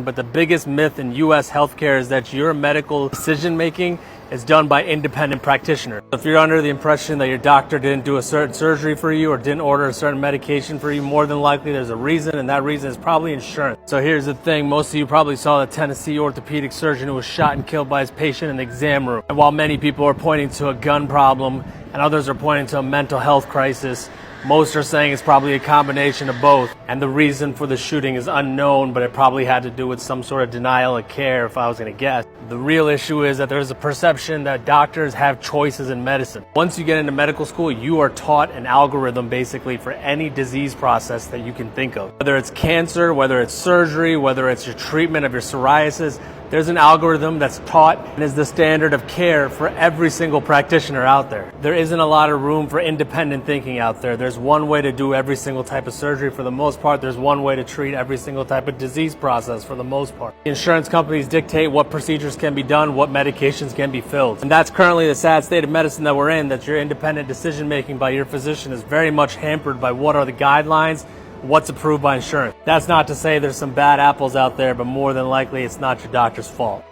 But the biggest myth in US healthcare is that your medical decision making is done by independent practitioners. If you're under the impression that your doctor didn't do a certain surgery for you or didn't order a certain medication for you, more than likely there's a reason, and that reason is probably insurance. So here's the thing, most of you probably saw the Tennessee orthopedic surgeon who was shot and killed by his patient in the exam room. And while many people are pointing to a gun problem and others are pointing to a mental health crisis, most are saying it's probably a combination of both, and the reason for the shooting is unknown, but it probably had to do with some sort of denial of care, if I was going to guess. The real issue is that there's a perception that doctors have choices in medicine. Once you get into medical school, you are taught an algorithm basically for any disease process that you can think of. Whether it's cancer, whether it's surgery, whether it's your treatment of your psoriasis, there's an algorithm that's taught and is the standard of care for every single practitioner out there. There isn't a lot of room for independent thinking out there. There's one way to do every single type of surgery for the most part. There's one way to treat every single type of disease process for the most part. Insurance companies dictate what procedures can be done, what medications can be filled. And that's currently the sad state of medicine that we're in, that your independent decision making by your physician is very much hampered by what are the guidelines, what's approved by insurance. That's not to say there's some bad apples out there, but more than likely it's not your doctor's fault.